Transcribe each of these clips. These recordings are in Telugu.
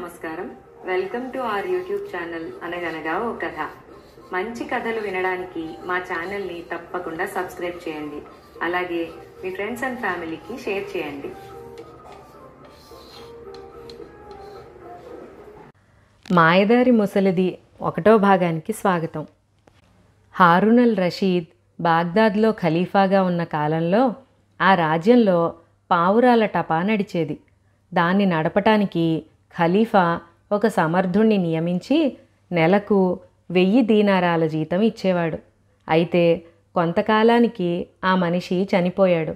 నమస్కారం. Welcome to our YouTube channel అనగనగా ఓ కథ. మంచి కథలు వినడానికి మా ఛానల్ని తప్పకుండా సబ్స్క్రైబ్ చేయండి. అలాగే మీ ఫ్రెండ్స్ అండ్ ఫ్యామిలీకి షేర్ చేయండి. మాయదారి ముసలిది 1వ భాగానికి స్వాగతం. హారూన్ అల్ రషీద్ బాగ్దాద్లో ఖలీఫాగా ఉన్న కాలంలో ఆ రాజ్యంలో పావురాల టపా నడిచేది. దాన్ని నడపటానికి ఖలీఫా ఒక సమర్థుణ్ణి నియమించి నెలకు 1000 దీనారాల జీతం ఇచ్చేవాడు. అయితే కొంతకాలానికి ఆ మనిషి చనిపోయాడు.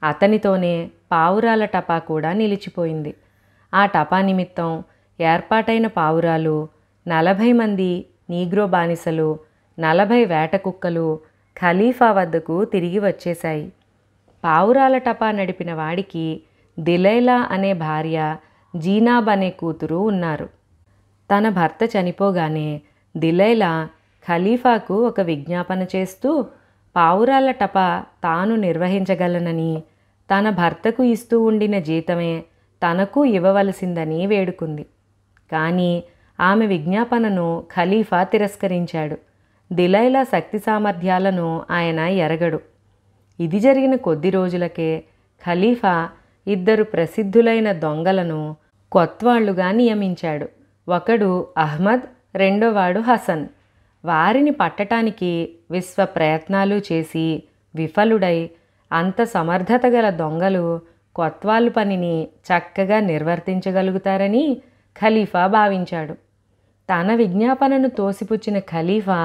అతనితోనే పావురాల టపా కూడా నిలిచిపోయింది. ఆ టపా నిమిత్తం ఏర్పాటైన పావురాలు 40 మంది నీగ్రో బానిసలు, 40 వేట కుక్కలు ఖలీఫా వద్దకు తిరిగి వచ్చేశాయి. పావురాల టపా నడిపిన వాడికి దిలైలా అనే భార్య, జీనాబ్ అనే కూతురు ఉన్నారు. తన భర్త చనిపోగానే దిలైలా ఖలీఫాకు ఒక విజ్ఞాపన చేస్తూ పావురాల టపా తాను నిర్వహించగలనని, తన భర్తకు ఇస్తూ ఉండిన జీతమే తనకు ఇవ్వవలసిందని వేడుకుంది. కానీ ఆమె విజ్ఞాపనను ఖలీఫా తిరస్కరించాడు. దిలైలా శక్తి సామర్థ్యాలను ఆయన ఎరగడు. ఇది జరిగిన కొద్ది రోజులకే ఖలీఫా 2 ప్రసిద్ధులైన దొంగలను కొత్వాళ్లుగా నియమించాడు. ఒకడు అహ్మద్, రెండోవాడు హసన్. వారిని పట్టటానికి విశ్వ ప్రయత్నాలు చేసి విఫలుడై అంత సమర్థత గల దొంగలు కొత్వాలు పనిని చక్కగా నిర్వర్తించగలుగుతారని ఖలీఫా భావించాడు. తన విజ్ఞాపనను తోసిపుచ్చిన ఖలీఫా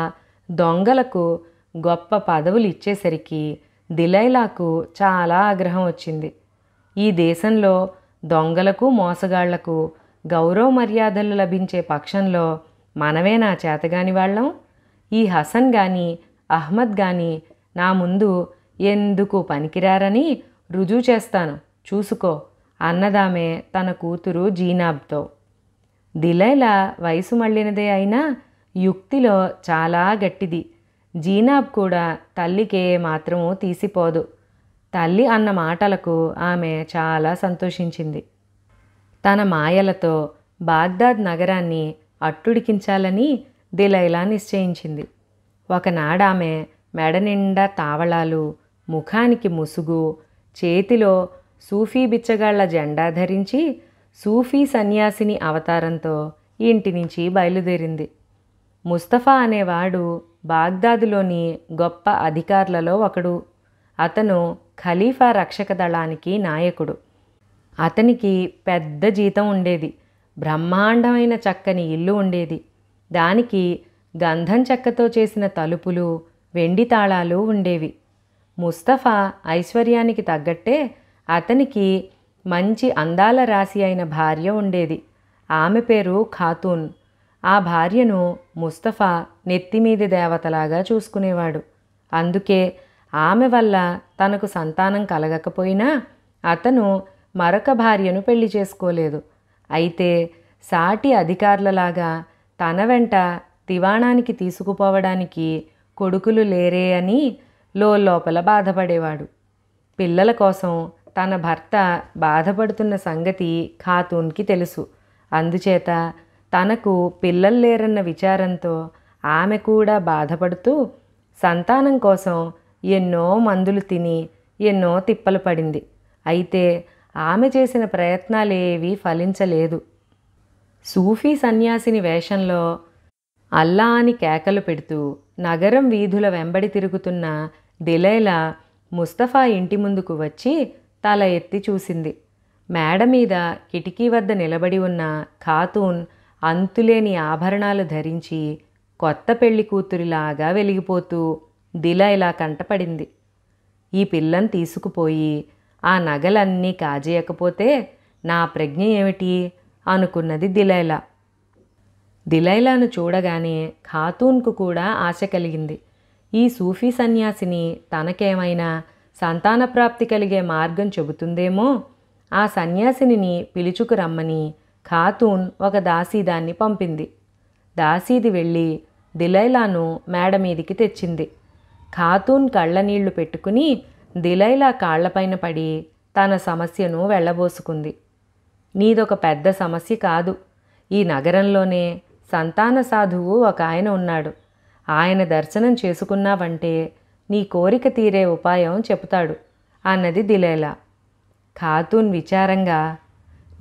దొంగలకు గొప్ప పదవులు ఇచ్చేసరికి దిలైలాకు చాలా ఆగ్రహం వచ్చింది. ఈ దేశంలో దొంగలకు, మోసగాళ్లకు గౌరవ మర్యాదలు లభించే పక్షంలో మనమేనా చేతగాని వాళ్ళం? ఈ హసన్ గాని అహ్మద్ గాని నా ముందు ఎందుకు పనికిరారని రుజువు చేస్తాను, చూసుకో అన్నదామె తన కూతురు జీనాబ్తో. దిలైలా వయసు మళ్ళినదే అయినా యుక్తిలో చాలా గట్టిది. జీనాబ్ కూడా తల్లికే మాత్రము తీసిపోదు. తల్లి అన్న మాటలకు ఆమె చాలా సంతోషించింది. తన మాయలతో బాగ్దాద్ నగరాన్ని అట్టుడికించాలని దిలైలా నిశ్చయించింది. ఒకనాడామె మెడ నిండా తావళాలు, ముఖానికి ముసుగు, చేతిలో సూఫీ బిచ్చగాళ్ల జెండా ధరించి సూఫీ సన్యాసిని అవతారంతో ఇంటి నుంచి బయలుదేరింది. ముస్తఫా అనేవాడు బాగ్దాదులోని గొప్ప అధికారులలో ఒకడు. అతను ఖలీఫా రక్షక దళానికి నాయకుడు. అతనికి పెద్ద జీతం ఉండేది. బ్రహ్మాండమైన చక్కని ఇల్లు ఉండేది. దానికి గంధం చెక్కతో చేసిన తలుపులు, వెండి తాళాలు ఉండేవి. ముస్తఫా ఐశ్వర్యానికి తగ్గట్టే అతనికి మంచి అందాల రాశి అయిన భార్య ఉండేది. ఆమె పేరు ఖాతూన్. ఆ భార్యను ముస్తఫా నెత్తిమీది దేవతలాగా చూసుకునేవాడు. అందుకే ఆమె వల్ల తనకు సంతానం కలగకపోయినా అతను మరొక భార్యను పెళ్లి చేసుకోలేదు. అయితే సాటి అధికారులలాగా తన వెంట దివాణానికి తీసుకుపోవడానికి కొడుకులు లేరే అని లోపల బాధపడేవాడు. పిల్లల కోసం తన భర్త బాధపడుతున్న సంగతి ఖాతూన్కి తెలుసు. అందుచేత తనకు పిల్లలు లేరన్న విచారంతో ఆమె కూడా బాధపడుతూ సంతానం కోసం ఎన్నో మందులు తిని ఎన్నో తిప్పలు పడింది. అయితే ఆమె చేసిన ప్రయత్నాలేవీ ఫలించలేదు. సూఫీ సన్యాసిని వేషంలో అల్లా అని కేకలు పెడుతూ నగరం వీధుల వెంబడి తిరుగుతున్న దిలైలా ముస్తఫా ఇంటి ముందుకు వచ్చి తల ఎత్తి చూసింది. మేడ మీద కిటికీ వద్ద నిలబడి ఉన్న ఖాతూన్ అంతులేని ఆభరణాలు ధరించి కొత్త పెళ్లి కూతురిలాగా వెలిగిపోతూ దిలైలా కంటపడింది. ఈ పిల్లని తీసుకుపోయి ఆ నగలన్నీ కాజేయకపోతే నా ప్రజ్ఞ ఏమిటి అనుకున్నది దిలైలా. దిలైలాను చూడగానే ఖాతూన్కు కూడా ఆశ కలిగింది. ఈ సూఫీ సన్యాసిని తనకేమైనా సంతానప్రాప్తి కలిగే మార్గం చెబుతుందేమో. ఆ సన్యాసిని పిలుచుకురమ్మని ఖాతూన్ ఒక దాసీదాన్ని పంపింది. దాసీది వెళ్ళి దిలైలాను మేడ మీదికి తెచ్చింది. ఖాతూన్ కళ్ళనీళ్లు పెట్టుకుని దిలైలా కాళ్లపైన పడి తన సమస్యను వెళ్ళబోసుకుంది. నీదొక పెద్ద సమస్య కాదు. ఈ నగరంలోనే సంతాన సాధువు ఒక ఆయన ఉన్నాడు. ఆయన దర్శనం చేసుకున్నావంటే నీ కోరిక తీరే ఉపాయం చెబుతాడు అన్నది దిలైలా. ఖాతూన్ విచారంగా,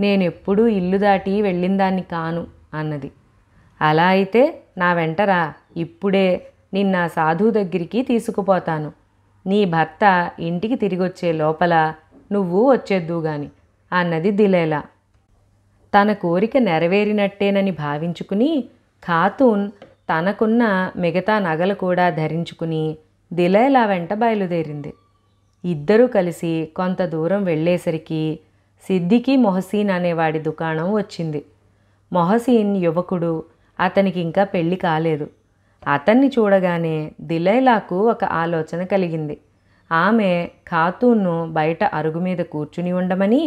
నేనెప్పుడూ ఇల్లు దాటి వెళ్ళిందాన్ని కాను అన్నది. అలా అయితే నా వెంటరా, ఇప్పుడే నిన్న సాధువు దగ్గరికి తీసుకుపోతాను. నీ భర్త ఇంటికి తిరిగొచ్చే లోపల నువ్వు వచ్చేద్దువుగాని అన్నది దిలైలా. తన కోరిక నెరవేరినట్టేనని భావించుకుని ఖాతూన్ తనకున్న మిగతా నగలు కూడా ధరించుకుని దిలైలా వెంట బయలుదేరింది. ఇద్దరూ కలిసి కొంత దూరం వెళ్ళేసరికి సిద్దికి మొహసీన్ అనేవాడి దుకాణం వచ్చింది. మొహసీన్ యువకుడు, అతనికి ఇంకా పెళ్లి కాలేదు. అతన్ని చూడగానే దిలైలాకు ఒక ఆలోచన కలిగింది. ఆమె ఖాతూన్ను బయట అరుగు మీద కూర్చుని ఉండమని,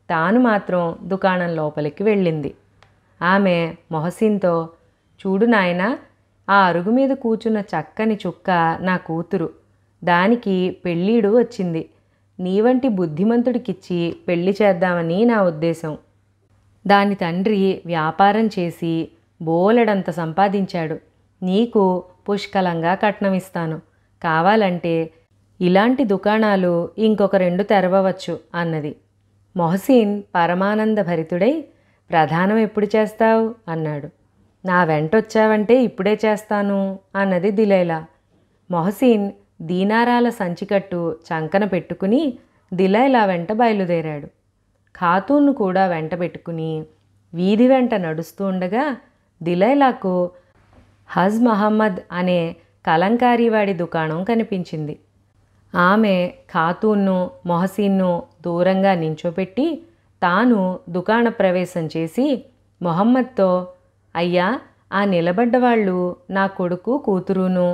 తాను మాత్రం దుకాణం లోపలికి వెళ్ళింది. ఆమె మొహసీన్తో, చూడు నాయనా, ఆ అరుగు మీద కూర్చున్న చక్కని చుక్క నా కూతురు. దానికి పెళ్ళీడు వచ్చింది. నీ వంటి బుద్ధిమంతుడికిచ్చి పెళ్లి చేద్దామని నా ఉద్దేశం. దాని తండ్రి వ్యాపారం చేసి బోలెడంత సంపాదించాడు. నీకు పుష్కలంగా కట్నమిస్తాను. కావాలంటే ఇలాంటి దుకాణాలు ఇంకొక 2 తెరవవచ్చు అన్నది. మొహసీన్ పరమానంద భరితుడై, ప్రధానం ఎప్పుడు చేస్తావు అన్నాడు. నా వెంటొచ్చావంటే ఇప్పుడే చేస్తాను అన్నది దిలైలా. మొహసీన్ దీనారాల సంచికట్టు చంకన పెట్టుకుని దిలైలా వెంట బయలుదేరాడు. ఖాతూన్ను కూడా వెంట పెట్టుకుని వీధి వెంట నడుస్తూ ఉండగా దిలైలాకు హజ్ మహమ్మద్ అనే కలంకారీవాడి దుకాణం కనిపించింది. ఆమె ఖాతూన్ను మొహసీన్ను దూరంగా నించోపెట్టి తాను దుకాణ ప్రవేశం చేసి మొహమ్మద్తో, అయ్యా, ఆ నిలబడ్డవాళ్ళు నా కొడుకు కూతురును.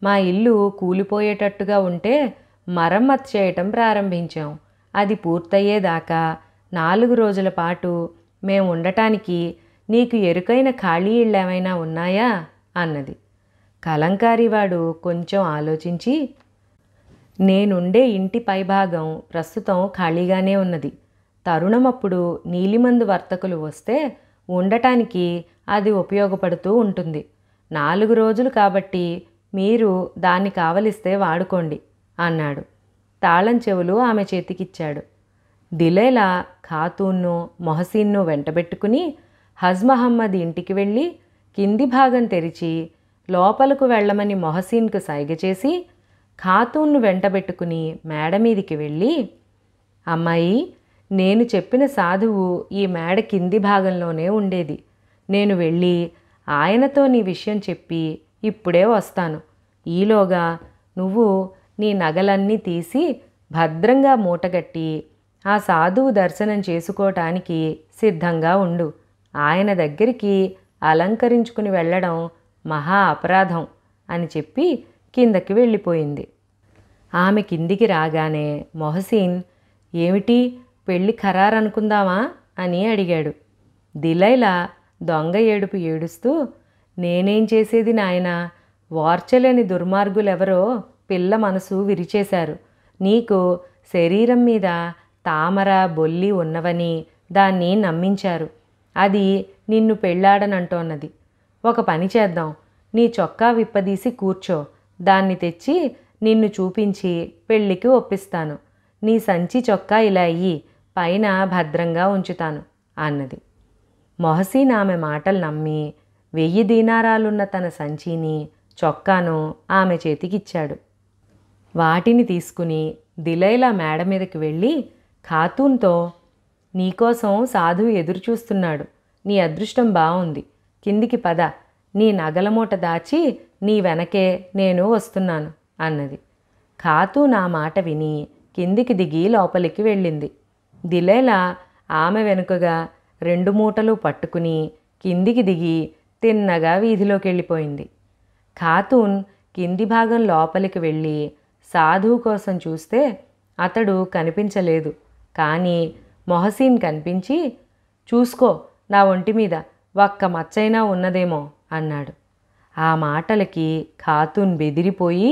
మా ఇల్లు కూలిపోయేటట్టుగా ఉంటే మరమ్మతు చేయటం ప్రారంభించాం. అది పూర్తయ్యేదాకా 4 రోజుల పాటు మేము ఉండటానికి నీకు ఎరుకైన ఖాళీ ఇళ్ళేమైనా ఉన్నాయా అన్నది. కలంకారీవాడు కొంచెం ఆలోచించి, నేనుండే ఇంటి పైభాగం ప్రస్తుతం ఖాళీగానే ఉన్నది. తరుణమప్పుడు నీలిమందు వర్తకులు వస్తే ఉండటానికి అది ఉపయోగపడుతూ ఉంటుంది. 4 రోజులు కాబట్టి మీరు దాన్ని కావలిస్తే వాడుకోండి అన్నాడు. తాళం చెవులు ఆమె చేతికిచ్చాడు. దిలైలా ఖాతూన్ను మొహసీన్ను వెంటబెట్టుకుని హజ్ మహమ్మద్ ఇంటికి వెళ్ళి కింది భాగం తెరిచి లోపలకు వెళ్ళమని మొహసీన్కు సైగ చేసి ఖాతూన్ను వెంటబెట్టుకుని మేడ మీదికి వెళ్ళి, అమ్మాయి, నేను చెప్పిన సాధువు ఈ మేడ కింది భాగంలోనే ఉండేది. నేను వెళ్ళి ఆయనతో నీ విషయం చెప్పి ఇప్పుడే వస్తాను. ఈలోగా నువ్వు నీ నగలన్నీ తీసి భద్రంగా మూటగట్టి ఆ సాధువు దర్శనం చేసుకోవటానికి సిద్ధంగా ఉండు. ఆయన దగ్గరికి అలంకరించుకుని వెళ్ళడం మహా అపరాధం అని చెప్పి కిందకి వెళ్ళిపోయింది. ఆమె కిందికి రాగానే మొహసీన్, ఏమిటి, పెళ్ళి ఖరారనుకుందామా అని అడిగాడు. దిలైలా దొంగ ఏడుపు ఏడుస్తూ, నేనేం చేసేది నాయనా, వార్చలేని దుర్మార్గులెవరో పిల్ల మనసు విరిచేశారు. నీకు శరీరం మీద తామర బొల్లి ఉన్నవని దాన్ని నమ్మించారు. అది నిన్ను పెళ్ళాడనంటోన్నది. ఒక పని చేద్దాం, నీ చొక్కా విప్పదీసి కూర్చో, దాన్ని తెచ్చి నిన్ను చూపించి పెళ్ళికి ఒప్పిస్తాను. నీ సంచి చొక్కా ఇలా అయ్యి పైన భద్రంగా ఉంచుతాను అన్నది. మొహసీన్ ఆమె మాటలు నమ్మి 1000 దీనారాలున్న తన సంచిని చొక్కాను ఆమె చేతికిచ్చాడు. వాటిని తీసుకుని దిలైలా మేడ మీదకి వెళ్ళి ఖాతూన్తో, నీకోసం సాధువు ఎదురు చూస్తున్నాడు. నీ అదృష్టం బాగుంది. కిందికి పద, నీ నగల మూట దాచి నీ వెనకే నేను వస్తున్నాను అన్నది. ఖాతూన్ ఆ మాట విని కిందికి దిగి లోపలికి వెళ్ళింది. దిలైలా ఆమె వెనుకగా 2 మూటలు పట్టుకుని కిందికి దిగి తిన్నగా వీధిలోకి వెళ్ళిపోయింది. ఖాతూన్ కింది భాగం లోపలికి వెళ్ళి సాధువు కోసం చూస్తే అతడు కనిపించలేదు. కానీ మొహసీన్ కనిపించి, చూసుకో, నా ఒంటి మీద ఒక్క మచ్చైనా ఉన్నదేమో అన్నాడు. ఆ మాటలకి ఖాతూన్ బెదిరిపోయి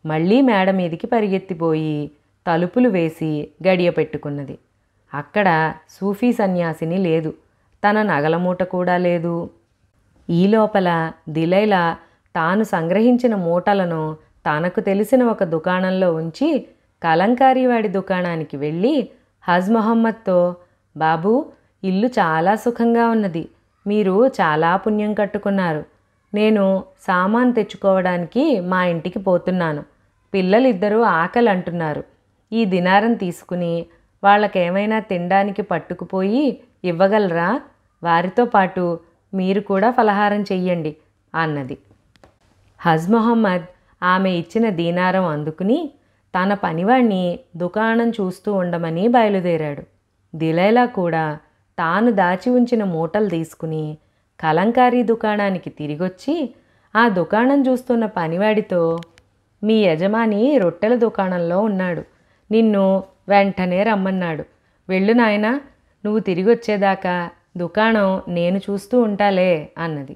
మళ్ళీ మేడ మీదికి పరిగెత్తిపోయి తలుపులు వేసి గడియ పెట్టుకున్నది. అక్కడ సూఫీ సన్యాసిని లేదు. తన నగల మూట కూడా లేదు. ఈ లోపల దిలైలా తాను సంగ్రహించిన మూటలను తనకు తెలిసిన ఒక దుకాణంలో ఉంచి కలంకారీవాడి దుకాణానికి వెళ్ళి హజ్ మొహమ్మద్తో, బాబూ, ఇల్లు చాలా సుఖంగా ఉన్నది, మీరు చాలా పుణ్యం కట్టుకున్నారు, నేను సామాన్ తెచ్చుకోవడానికి మా ఇంటికి పోతున్నాను, పిల్లలిద్దరూ ఆకలి అంటున్నారు, ఈ దినారం తీసుకుని వాళ్ళకేమైనా తినడానికి పట్టుకుపోయి ఇవ్వగలరా? వారితో పాటు మీరు కూడా ఫలహారం చెయ్యండి అన్నది. హజ్ మొహమ్మద్ ఆమె ఇచ్చిన దీనారం అందుకుని తన పనివాణ్ణి దుకాణం చూస్తూ ఉండమని బయలుదేరాడు. దిలైలా కూడా తాను దాచి ఉంచిన మూటలు తీసుకుని కలంకారీ దుకాణానికి తిరిగొచ్చి ఆ దుకాణం చూస్తున్న పనివాడితో, మీ యజమాని రొట్టెల దుకాణంలో ఉన్నాడు, నిన్ను వెంటనే రమ్మన్నాడు, వెళ్ళు నాయనా, నువ్వు తిరిగి వచ్చేదాకా దుకాణం నేను చూస్తూ ఉంటాలే అన్నది.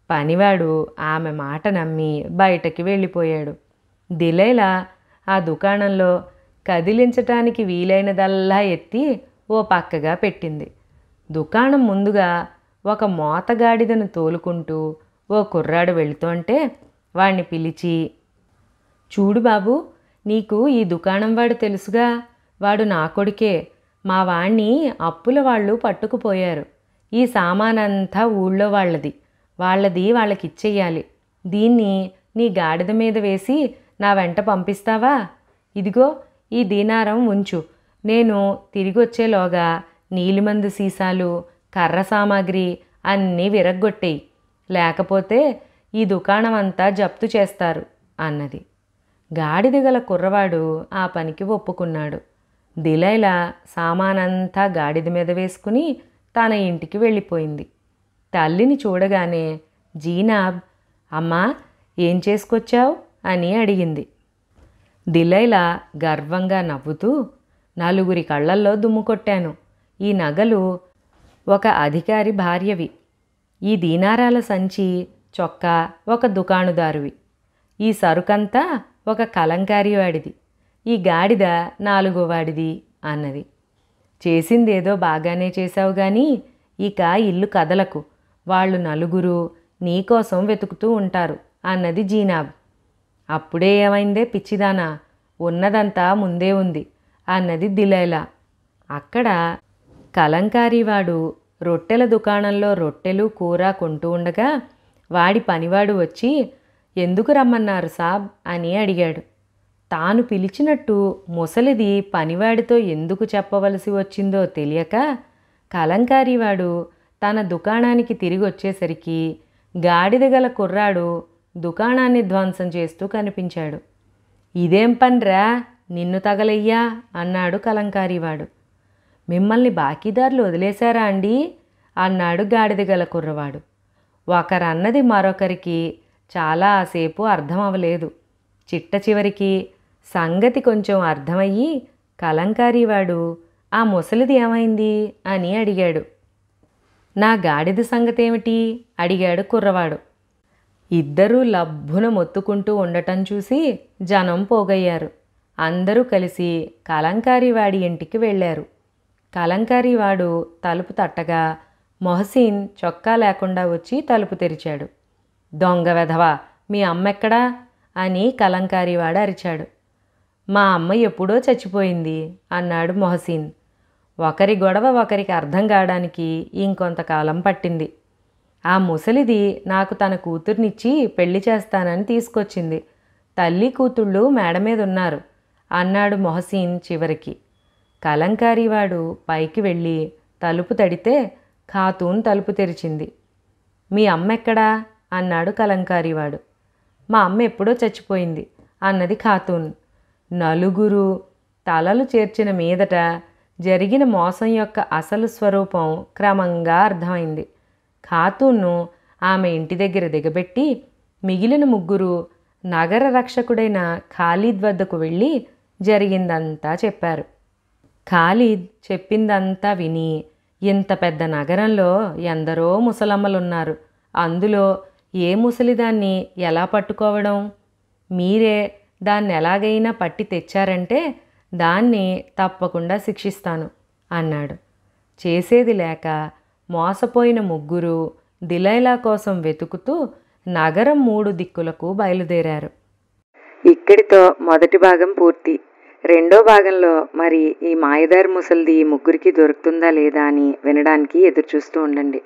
పనివాడు ఆమె మాట నమ్మి బయటకి వెళ్ళిపోయాడు. దిలైలా ఆ దుకాణంలో కదిలించటానికి వీలైనదల్లా ఎత్తి ఓ పక్కగా పెట్టింది. దుకాణం ముందుగా ఒక మోతగాడిదను తోలుకుంటూ ఓ కుర్రాడు వెళుతుంటే వాణ్ణి పిలిచి, చూడు బాబు, నీకు ఈ దుకాణం వాడు తెలుసుగా, వాడు నా కొడుకే, మా వాణ్ణి అప్పుల వాళ్ళు పట్టుకుపోయారు, ఈ సామానంతా ఊళ్ళో వాళ్ళది వాళ్ళకిచ్చేయాలి, దీన్ని నీ గాడిద మీద వేసి నా వెంట పంపిస్తావా? ఇదిగో ఈ దీనారం ఉంచు, నేను తిరిగొచ్చేలోగా నీలిమందు సీసాలు, కర్ర సామాగ్రి అన్నీ విరగ్గొట్టేయి, లేకపోతే ఈ దుకాణం అంతా జప్తు చేస్తారు అన్నది. గాడిద గల కుర్రవాడు ఆ పనికి ఒప్పుకున్నాడు. దిలైలా సామానంతా గాడిద మీద వేసుకుని తన ఇంటికి వెళ్ళిపోయింది. తల్లిని చూడగానే జీనాబ్, అమ్మా, ఏం చేసుకొచ్చావు అని అడిగింది. దిలైలా గర్వంగా నవ్వుతూ, నలుగురి కళ్ళల్లో దుమ్ము కొట్టాను, ఈ నగలు ఒక అధికారి భార్యవి, ఈ దీనారాల సంచి చొక్కా ఒక దుకాణుదారువి, ఈ సరుకంతా ఒక కలంకారీ వాడిది, ఈ గాడిద 4వ వాడిది అన్నది. చేసిందేదో బాగానే చేశావు గాని ఇక ఇల్లు కదలకు, వాళ్ళు నలుగురు నీకోసం వెతుకుతూ ఉంటారు అన్నది జీనాబ్. అప్పుడే ఏమైందే పిచ్చిదానా, ఉన్నదంతా ముందే ఉంది అన్నది దిలైలా. అక్కడ కలంకారీవాడు రొట్టెల దుకాణంలో రొట్టెలు కూర కొంటూ ఉండగా వాడి పనివాడు వచ్చి, ఎందుకు రమ్మన్నారు సాబ్ అని అడిగాడు. తాను పిలిచినట్టు ముసలిది పనివాడితో ఎందుకు చెప్పవలసి వచ్చిందో తెలియక కలంకారీవాడు తన దుకాణానికి తిరిగి వచ్చేసరికి గాడిద గల కుర్రాడు దుకాణాన్ని ధ్వంసం చేస్తూ కనిపించాడు. ఇదేం పనిరా, నిన్ను తగలయ్యా అన్నాడు కలంకారీవాడు. మిమ్మల్ని బాకీదారులు వదిలేశారా అండి అన్నాడు గాడిద గల కుర్రవాడు. ఒకరన్నది మరొకరికి చాలాసేపు అర్థం అవ్వలేదు. చిట్ట చివరికి సంగతి కొంచెం అర్థమయ్యి కలంకారీవాడు, ఆ ముసలిది ఏమైంది అని అడిగాడు. నా గాడిద సంగతేమిటి అడిగాడు కుర్రవాడు. ఇద్దరూ లబ్బున మొత్తుకుంటూ ఉండటం చూసి జనం పోగయ్యారు. అందరూ కలిసి కలంకారీవాడి ఇంటికి వెళ్ళారు. కలంకారీవాడు తలుపు తట్టగా మొహసీన్ చొక్కా లేకుండా వచ్చి తలుపు తెరిచాడు. దొంగ వెధవా, మీ అమ్మెక్కడా అని కలంకారీవాడు అరిచాడు. మా అమ్మ ఎప్పుడో చచ్చిపోయింది అన్నాడు మొహసీన్. ఒకరి గొడవ ఒకరికి అర్థం కావడానికి ఇంకొంతకాలం పట్టింది. ఆ ముసలిది నాకు తన కూతుర్నిచ్చి పెళ్లి చేస్తానని తీసుకొచ్చింది, తల్లి కూతుళ్ళు మేడ మీద ఉన్నారు అన్నాడు మొహసీన్ చివరికి. కలంకారీవాడు పైకి వెళ్ళి తలుపు తడితే ఖాతూన్ తలుపు తెరిచింది. మీ అమ్మెక్కడా అన్నాడు కలంకారీవాడు. మా అమ్మ ఎప్పుడో చచ్చిపోయింది అన్నది ఖాతూన్. నలుగురు తలలు చేర్చిన మీదట జరిగిన మోసం యొక్క అసలు స్వరూపం క్రమంగా అర్థమైంది. ఖాతూన్ను ఆమె ఇంటి దగ్గర దిగబెట్టి మిగిలిన ముగ్గురు నగర రక్షకుడైన ఖాలీద్ వద్దకు వెళ్ళి జరిగిందంతా చెప్పారు. ఖాలీద్ చెప్పిందంతా విని, ఇంత పెద్ద నగరంలో ఎందరో ముసలమ్మలున్నారు, అందులో ఏ ముసలిదాన్ని ఎలా పట్టుకోవడం, మీరే దాన్ని ఎలాగైనా పట్టి తెచ్చారంటే దాన్ని తప్పకుండా శిక్షిస్తాను అన్నాడు. చేసేది లేక మోసపోయిన ముగ్గురు దిలైలా కోసం వెతుకుతూ నగరం 3 దిక్కులకు బయలుదేరారు. ఇక్కడితో మొదటి భాగం పూర్తి. రెండో భాగంలో మరి ఈ మాయదారి ముసలిది ముగ్గురికి దొరుకుతుందా లేదా అని వినడానికి ఎదురుచూస్తూ ఉండండి.